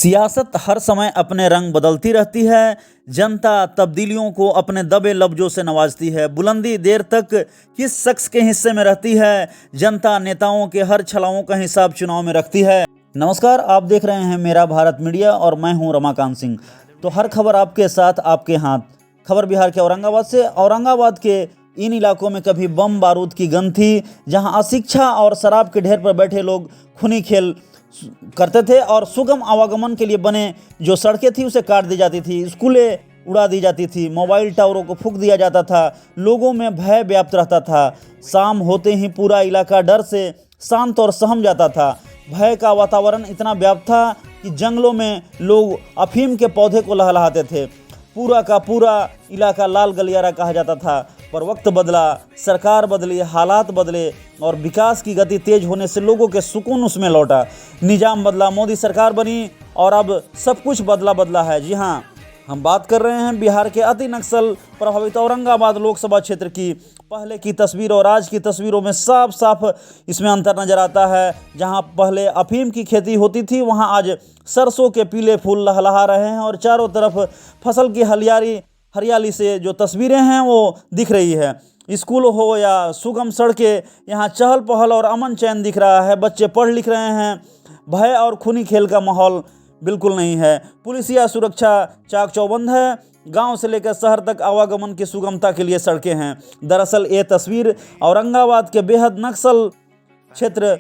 सियासत हर समय अपने रंग बदलती रहती है। जनता तब्दीलियों को अपने दबे लफ्जों से नवाजती है। बुलंदी देर तक किस शख्स के हिस्से में रहती है, जनता नेताओं के हर छलाओं का हिसाब चुनाव में रखती है। नमस्कार, आप देख रहे हैं मेरा भारत मीडिया और मैं हूं रमाकांत सिंह। तो हर खबर आपके साथ, आपके हाथ। खबर बिहार के औरंगाबाद से। औरंगाबाद के इन इलाकों में कभी बम बारूद की गंध थी, जहां अशिक्षा और शराब के ढेर पर बैठे लोग खूनी खेल करते थे और सुगम आवागमन के लिए बने जो सड़कें थी उसे काट दी जाती थी, स्कूलें उड़ा दी जाती थी, मोबाइल टावरों को फूंक दिया जाता था, लोगों में भय व्याप्त रहता था। शाम होते ही पूरा इलाका डर से शांत और सहम जाता था। भय का वातावरण इतना व्याप्त था कि जंगलों में लोग अफीम के पौधे को लहलहाते थे। पूरा का पूरा इलाका लाल गलियारा कहा जाता था। पर वक्त बदला, सरकार बदली, हालात बदले और विकास की गति तेज होने से लोगों के सुकून उसमें लौटा। निजाम बदला, मोदी सरकार बनी और अब सब कुछ बदला है। जी हाँ, हम बात कर रहे हैं बिहार के अति नक्सल प्रभावित औरंगाबाद लोकसभा क्षेत्र की। पहले की तस्वीर और आज की तस्वीरों में साफ साफ इसमें अंतर नजर आता है। जहां पहले अफीम की खेती होती थी, वहां आज सरसों के पीले फूल लहलहा रहे हैं और चारों तरफ फसल की हरियाली से जो तस्वीरें हैं वो दिख रही है। स्कूल हो या सुगम सड़कें, यहाँ चहल पहल और अमन चैन दिख रहा है। बच्चे पढ़ लिख रहे हैं। भय और खूनी खेल का माहौल बिल्कुल नहीं है। पुलिस या सुरक्षा चाक चौबंद है। गांव से लेकर शहर तक आवागमन की सुगमता के लिए सड़कें हैं। दरअसल ये तस्वीर औरंगाबाद के बेहद नक्सल क्षेत्र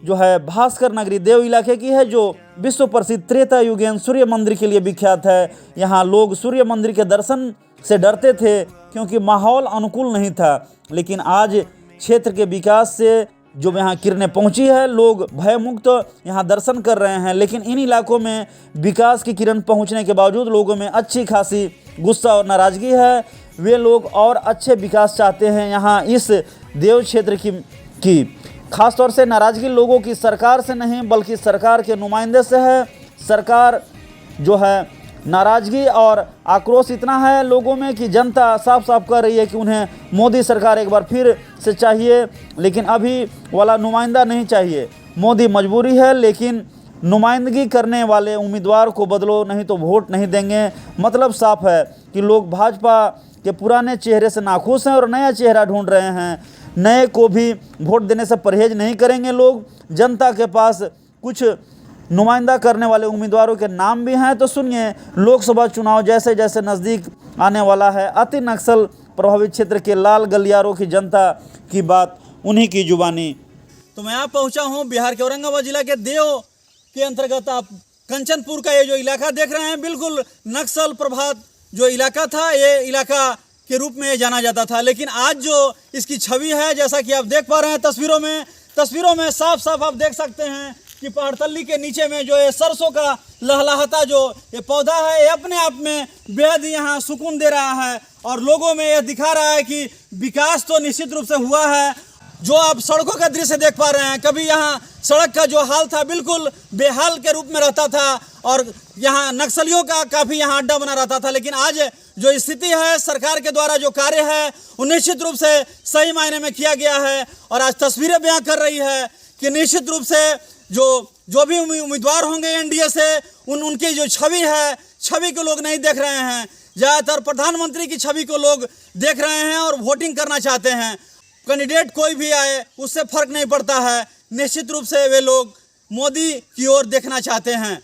जो है भास्कर नगरी देव इलाके की है, जो विश्व प्रसिद्ध त्रेता युगीन सूर्य मंदिर के लिए विख्यात है। यहाँ लोग सूर्य मंदिर के दर्शन से डरते थे क्योंकि माहौल अनुकूल नहीं था, लेकिन आज क्षेत्र के विकास से जो यहाँ किरणें पहुँची है, लोग भयमुक्त यहाँ दर्शन कर रहे हैं। लेकिन इन इलाकों में विकास की किरण पहुँचने के बावजूद लोगों में अच्छी खासी गुस्सा और नाराज़गी है। वे लोग और अच्छे विकास चाहते हैं। यहाँ इस देव क्षेत्र की खासतौर से नाराज़गी लोगों की सरकार से नहीं बल्कि सरकार के नुमाइंदे से है। सरकार जो है, नाराज़गी और आक्रोश इतना है लोगों में कि जनता साफ साफ कह रही है कि उन्हें मोदी सरकार एक बार फिर से चाहिए, लेकिन अभी वाला नुमाइंदा नहीं चाहिए। मोदी मजबूरी है, लेकिन नुमाइंदगी करने वाले उम्मीदवार को बदलो, नहीं तो वोट नहीं देंगे। मतलब साफ है कि लोग भाजपा के पुराने चेहरे से नाखुश हैं और नया चेहरा ढूंढ रहे हैं। नए को भी वोट देने से परहेज नहीं करेंगे लोग। जनता के पास कुछ नुमाइंदा करने वाले उम्मीदवारों के नाम भी हैं। तो सुनिए, लोकसभा चुनाव जैसे जैसे नज़दीक आने वाला है, अति नक्सल प्रभावित क्षेत्र के लाल गलियारों की जनता की बात, उन्हीं की जुबानी। तो मैं आप पहुंचा हूं बिहार के औरंगाबाद जिला के देव के अंतर्गत। आप कंचनपुर का ये जो इलाका देख रहे हैं, बिल्कुल नक्सल प्रभावित जो इलाका था, ये इलाका के रूप में जाना जाता था। लेकिन आज जो इसकी छवि है, जैसा कि आप देख पा रहे हैं तस्वीरों में साफ साफ आप देख सकते हैं कि पहाड़तल्ली के नीचे में जो ये सरसों का लहलहाता जो ये पौधा है, ये अपने आप में बेहद यहाँ सुकून दे रहा है और लोगों में यह दिखा रहा है कि विकास तो निश्चित रूप से हुआ है। जो आप सड़कों का दृश्य देख पा रहे हैं, कभी यहाँ सड़क का जो हाल था बिल्कुल बेहाल के रूप में रहता था और यहाँ नक्सलियों का काफ़ी यहाँ अड्डा बना रहता था। लेकिन आज जो स्थिति है, सरकार के द्वारा जो कार्य है वो निश्चित रूप से सही मायने में किया गया है। और आज तस्वीरें बयां कर रही है कि निश्चित रूप से जो भी उम्मीदवार होंगे एनडीए से, उनकी जो छवि है, छवि को लोग नहीं देख रहे हैं। ज़्यादातर प्रधानमंत्री की छवि को लोग देख रहे हैं और वोटिंग करना चाहते हैं। कैंडिडेट कोई भी आए उससे फर्क नहीं पड़ता है। निश्चित रूप से वे लोग मोदी की ओर देखना चाहते हैं।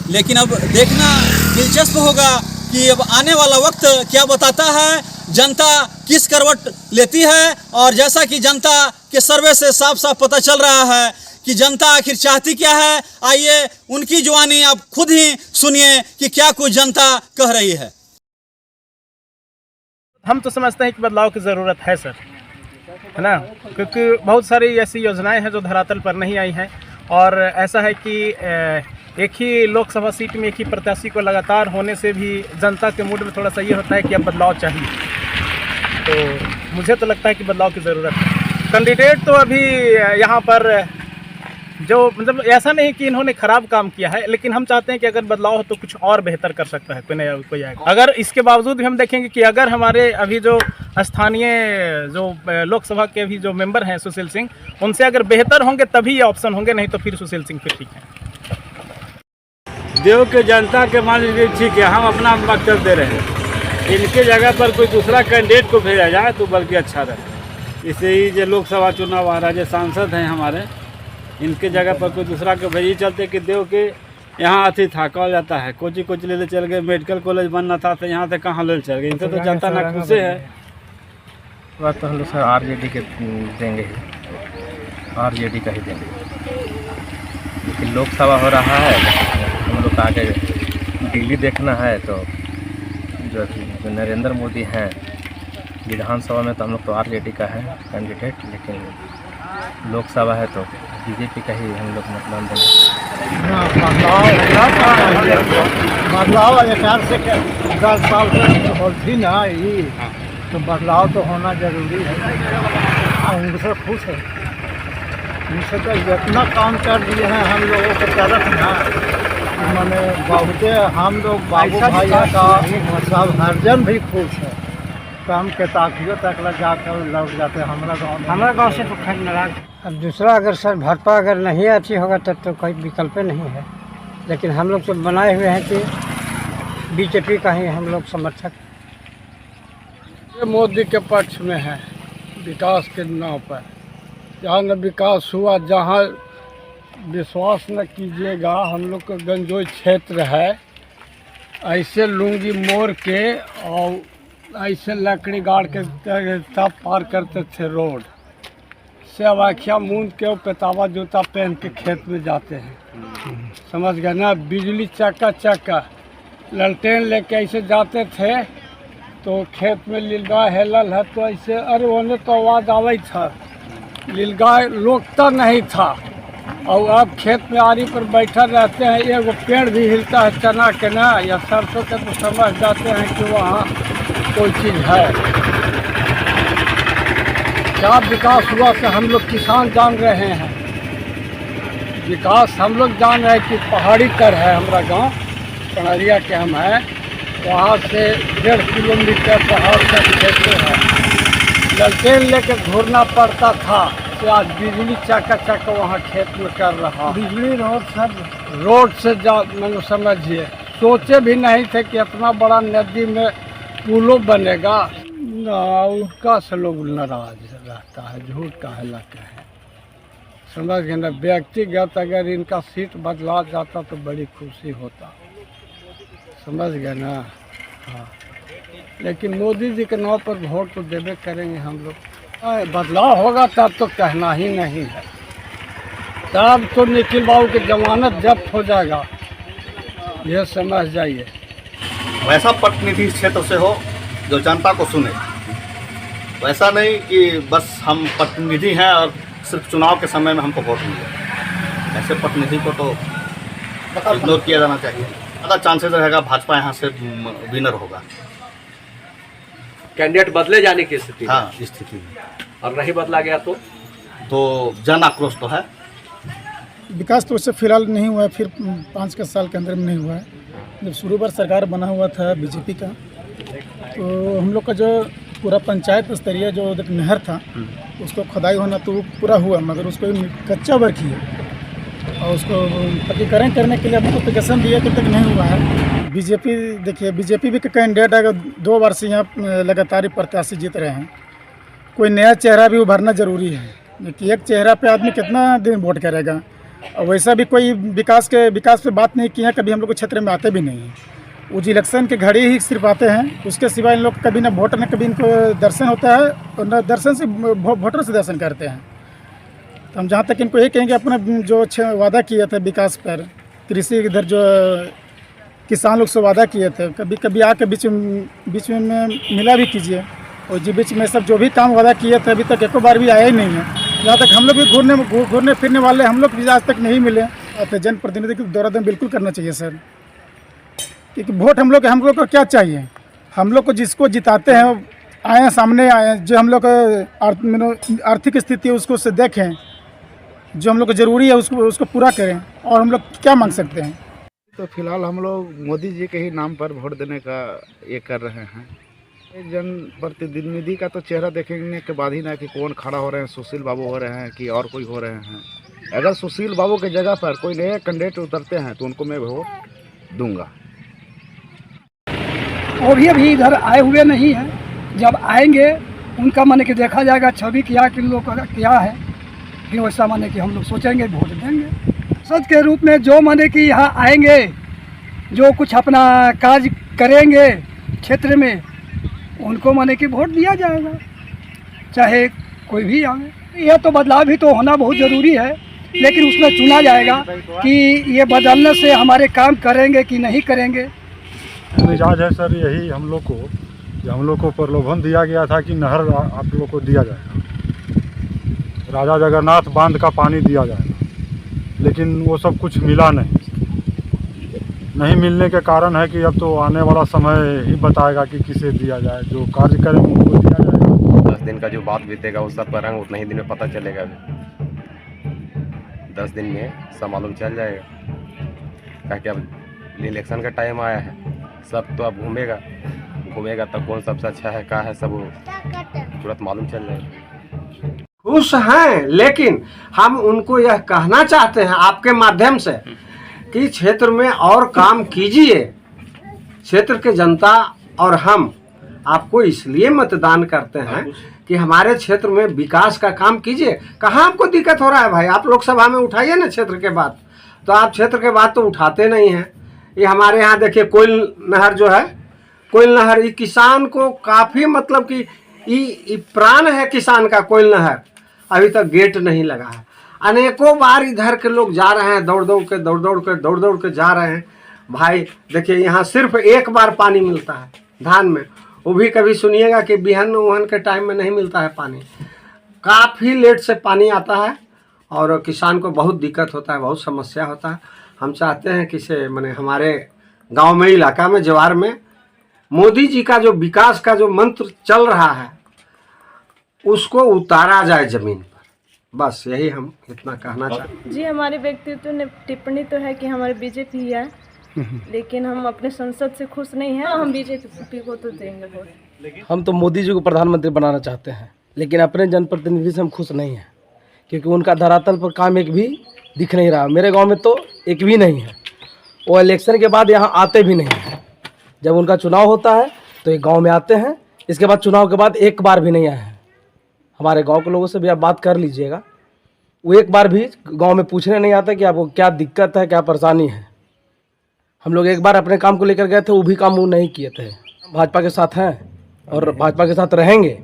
लेकिन अब देखना दिलचस्प होगा कि अब आने वाला वक्त क्या बताता है, जनता किस करवट लेती है। और जैसा कि जनता के सर्वे से साफ साफ पता चल रहा है कि जनता आखिर चाहती क्या है, आइए उनकी जुबानी आप खुद ही सुनिए कि क्या कुछ जनता कह रही है। हम तो समझते हैं कि बदलाव की ज़रूरत है सर, है ना, क्योंकि बहुत सारी ऐसी योजनाएं हैं जो धरातल पर नहीं आई हैं। और ऐसा है कि एक ही लोकसभा सीट में एक ही प्रत्याशी को लगातार होने से भी जनता के मूड में थोड़ा सा ये होता है कि अब बदलाव चाहिए। तो मुझे तो लगता है कि बदलाव की ज़रूरत है। कैंडिडेट तो अभी यहाँ पर जो मतलब ऐसा नहीं कि इन्होंने ख़राब काम किया है, लेकिन हम चाहते हैं कि अगर बदलाव हो तो कुछ और बेहतर कर सकता है कोई नया कोई आएगा। अगर इसके बावजूद भी हम देखेंगे कि अगर हमारे अभी जो स्थानीय जो लोकसभा के अभी जो मेंबर हैं सुशील सिंह, उनसे अगर बेहतर होंगे तभी ये ऑप्शन होंगे, नहीं तो फिर सुशील सिंह फिर ठीक है। देव के जनता के मान लीजिए ठीक है, हम अपना मकसद दे रहे हैं, इनके जगह पर कोई दूसरा कैंडिडेट को भेजा जाए तो बल्कि अच्छा रहे। इससे ही जो लोकसभा चुनाव आ रहा है, जो सांसद हैं हमारे, इनके जगह पर कोई दूसरा को भेजी चलते कि देव के यहाँ अथी था कहा जाता है, कोची कोची ले चल गए, मेडिकल कॉलेज बनना था तो यहाँ से कहाँ ले चल गए। इनसे तो जनता ना खुश है। बात तो हम लोग सर आरजेडी के देंगे ही, आरजेडी का ही देंगे, लेकिन लोकसभा हो रहा है, हम लोग आगे दिल्ली देखना है तो जो नरेंद्र मोदी हैं विधानसभा में, तो हम लोग तो आरजेडी का है कैंडिडेट, लेकिन लोकसभा है तो बीजेपी का ही हम लोग मतदान देंगे। बदलाव 10 साल से होती ना ये, तो बदलाव तो होना जरूरी है। उनसे खुश है, उनसे तो इतना काम कर दिए हैं हम लोगों की तरफ ना, मैंने बहुत हम लोग बाबू भाई का सब हरजन भी खुश है। काम के ताकियों तक लग जाकर लौट जाते हैं हमारा गाँव से तो खैर नाराज। अब दूसरा अगर सर भाजपा अगर नहीं अच्छी होगा तब तो कोई विकल्प नहीं है, लेकिन हम लोग तो बनाए हुए हैं कि बीजेपी का ही हम लोग समर्थक। मोदी के पक्ष में है, विकास के नाम पर, जहाँ न विकास हुआ, जहाँ विश्वास न कीजिएगा। हम लोग का गंजोई क्षेत्र है, ऐसे लुंगी मोड़ के और ऐसे लकड़ी गाड़ के तब पार करते थे रोड से। अब आखिया मूंद के पेतावा जूता पहन के खेत में जाते हैं, समझ गए ना। बिजली चक्का चक्का ललटेन लेके ऐसे जाते थे तो खेत में लीलगाय हेलल है तो ऐसे, अरे उन्हें तो आवाज़ आवे था, लीलगाय रोकता नहीं था। और अब खेत में आरी पर बैठा रहते हैं, एगो पेड़ भी हिलता है चना के ना या सरसों के, तो समझ जाते हैं कि वहाँ कोई चीज़ है। क्या विकास हुआ से हम लोग किसान जान रहे हैं, विकास हम लोग जान रहे हैं कि पहाड़ी पर है हमारा गांव, कनरिया के हम हैं, वहाँ से 1.5 किलोमीटर पहाड़ तक खेते हैं। ललटेन लेके घूरना पड़ता था, तो आज बिजली चका वहाँ खेत में कर रहा। बिजली रोड से जा, मैंने समझिए सोचे भी नहीं थे कि इतना बड़ा नदी में पुलों बनेगा ना। उसका से लोग नाराज रहता है, झूठ का लगे है, समझ गए ना। व्यक्तिगत अगर इनका सीट बदला जाता तो बड़ी खुशी होता, समझ गए ना। हाँ, लेकिन मोदी जी के नाम पर वोट तो देवे करेंगे हम लोग। बदलाव होगा तब तो कहना ही नहीं है, तब तो निखिल बाबू की जमानत जब्त हो जाएगा, यह समझ जाइए। वैसा प्रतिनिधि क्षेत्र से हो जो जनता को सुने, वैसा नहीं कि बस हम प्रतिनिधि हैं और सिर्फ चुनाव के समय में हमको वोट मिले। ऐसे प्रतिनिधि को तो इग्नोर किया जाना चाहिए। ज़्यादा चांसेस रहेगा भाजपा यहाँ से विनर होगा। कैंडिडेट बदले जाने की स्थिति, हाँ, स्थिति में, और नहीं बदला गया तो जन आक्रोश तो है। विकास तो उससे फिलहाल नहीं हुआ है, फिर 5 साल के अंदर में नहीं हुआ है। जब शुरू बार सरकार बना हुआ था बीजेपी का, तो हम लोग का जो पूरा पंचायत स्तरीय जो नहर था उसको खुदाई होना तो पूरा हुआ, मगर उसको कच्चा वर्क किया और उसको पक्कीकरण करने के लिए हमको एप्लीकेशन दिया, तब तक नहीं हुआ है। बीजेपी देखिए, बीजेपी भी कैंडिडेट अगर 2 बार से यहाँ लगातार ही प्रत्याशी जीत रहे हैं, कोई नया चेहरा भी उभरना ज़रूरी है कि एक चेहरा पे आदमी कितना दिन वोट करेगा। और वैसा भी कोई विकास पे बात नहीं की है, कभी हम लोग के क्षेत्र में आते भी नहीं हैं। वो इलेक्शन के घड़ी ही सिर्फ आते हैं, उसके सिवाय इन लोग कभी ना वोट, न कभी इनको दर्शन होता है और न दर्शन से वोटर से दर्शन करते हैं। तो हम जहाँ तक इनको ये कहेंगे, अपना जो वादा किए थे विकास पर, कृषि इधर जो किसान लोग से वादा किए थे, कभी कभी आके बीच में मिला भी कीजिए। और जी बीच में सब जो भी काम वादा किए थे अभी तक एक बार भी आया ही नहीं है। जहाँ तक हम लोग भी घूरने फिरने वाले हम लोग भी आज तक नहीं मिले। तो जनप्रतिनिधि को दौरा बिल्कुल करना चाहिए सर, क्योंकि वोट हम लोग को क्या चाहिए, हम लोग को जिसको जिताते हैं आए सामने आए, जो हम लोग का आर्थिक स्थिति है उसको से देखें, जो हम लोग को ज़रूरी है उसको पूरा करें, और हम लोग क्या मांग सकते हैं। तो फिलहाल हम लोग मोदी जी के ही नाम पर वोट देने का ये कर रहे हैं। जनप्रतिनिधि का तो चेहरा देखने के बाद ही ना कि कौन खड़ा हो रहे हैं, सुशील बाबू हो रहे हैं कि और कोई हो रहे हैं। अगर सुशील बाबू के जगह पर कोई नए कैंडिडेट उतरते हैं तो उनको मैं वोट दूंगा। वो भी अभी इधर आए हुए नहीं हैं। जब आएंगे उनका माने कि देखा जाएगा छवि क्या कि लोग का क्या है, फिर वैसा माने कि हम लोग सोचेंगे वोट देंगे। सच के रूप में जो माने कि यहाँ आएंगे, जो कुछ अपना कार्य करेंगे क्षेत्र में, उनको माने कि वोट दिया जाएगा, चाहे कोई भी आवे। यह तो बदलाव भी तो होना बहुत ज़रूरी है, लेकिन उसमें चुना जाएगा कि ये बदलने से हमारे काम करेंगे कि नहीं करेंगे। मिजाज है सर यही हम लोग को प्रलोभन दिया गया था कि नहर आप लोग को दिया जाएगा, राजा जगन्नाथ बांध का पानी दिया जाएगा, लेकिन वो सब कुछ मिला नहीं मिलने के कारण है कि अब तो आने वाला समय ही बताएगा कि किसे दिया जाए। जो कार्य करेंगे उनको दिया जाएगा। 10 दिन का जो बात बीतेगा उस सब का रंग उतना ही दिन में पता चलेगा। 10 दिन में सब मालूम चल जाएगा, ताकि अब इलेक्शन का टाइम आया है, सब तो अब घूमेगा तब कौन सबसे अच्छा है क्या है सब तुरंत मालूम चल जाएगा। खुश हैं, लेकिन हम उनको यह कहना चाहते हैं आपके माध्यम से कि क्षेत्र में और काम कीजिए। क्षेत्र के जनता और हम आपको इसलिए मतदान करते हैं कि हमारे क्षेत्र में विकास का काम कीजिए। कहाँ आपको दिक्कत हो रहा है भाई? आप लोकसभा में उठाइए ना क्षेत्र के बात, तो आप क्षेत्र के बात तो उठाते नहीं हैं। ये हमारे यहाँ देखिए कोयल नहर जो है, कोयल नहर ये किसान को काफ़ी मतलब कि ये प्राण है किसान का। कोयल नहर अभी तक गेट नहीं लगा है। अनेकों बार इधर के लोग जा रहे हैं, दौड़ दौड़ के जा रहे हैं। भाई देखिए यहाँ सिर्फ एक बार पानी मिलता है धान में, वो भी कभी सुनिएगा कि बिहन उहन के टाइम में नहीं मिलता है पानी। काफ़ी लेट से पानी आता है और किसान को बहुत दिक्कत होता है, बहुत समस्या होता है। हम चाहते हैं कि से माने हमारे गांव में, इलाका में, जवार में मोदी जी का जो विकास का जो मंत्र चल रहा है उसको उतारा जाए ज़मीन पर। बस यही हम इतना कहना चाहते हैं। जी, हमारे व्यक्तित्व ने टिप्पणी तो है कि हमारे बीजेपी ही है, लेकिन हम अपने संसद से खुश नहीं हैं। हम बीजेपी को तो देंगे वोट। हम तो मोदी जी को प्रधानमंत्री बनाना चाहते हैं, लेकिन अपने जनप्रतिनिधि से हम खुश नहीं हैं, क्योंकि उनका धरातल पर काम एक भी दिख नहीं रहा। मेरे गांव में तो एक भी नहीं है। वो इलेक्शन के बाद यहाँ आते भी नहीं हैं। जब उनका चुनाव होता है तो एक गांव में आते हैं, इसके बाद चुनाव के बाद एक बार भी नहीं आए हैं। हमारे गांव के लोगों से भी आप बात कर लीजिएगा, वो एक बार भी गांव में पूछने नहीं आता कि आपको क्या दिक्कत है, क्या परेशानी है। हम लोग एक बार अपने काम को लेकर गए थे, वो भी काम वो नहीं किए थे। भाजपा के साथ हैं और भाजपा के साथ रहेंगे,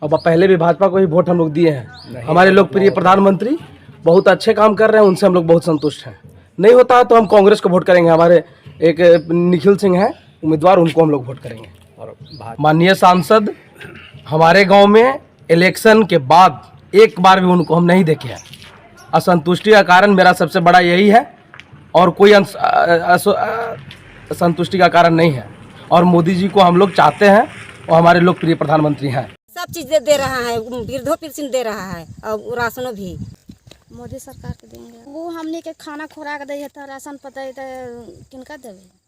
और पहले भी भाजपा को ही वोट हम लोग दिए हैं। हमारे लोकप्रिय प्रधानमंत्री बहुत अच्छे काम कर रहे हैं, उनसे हम लोग बहुत संतुष्ट हैं। नहीं होता है तो हम कांग्रेस को वोट करेंगे। हमारे एक निखिल सिंह हैं उम्मीदवार, उनको हम लोग वोट करेंगे। और माननीय सांसद हमारे गांव में इलेक्शन के बाद एक बार भी उनको हम नहीं देखे हैं। असंतुष्टि का कारण मेरा सबसे बड़ा यही है, और कोई असंतुष्टि का कारण नहीं है। और मोदी जी को हम लोग चाहते हैं, और हमारे लोकप्रिय प्रधानमंत्री हैं। सब चीज़ दे रहा है, वृद्धो पेंशन दे रहा है और राशनों भी मोदी सरकार के देंगे। वो हमने के खाना खुराक दे है तो राशन पता है तो किनका देवे।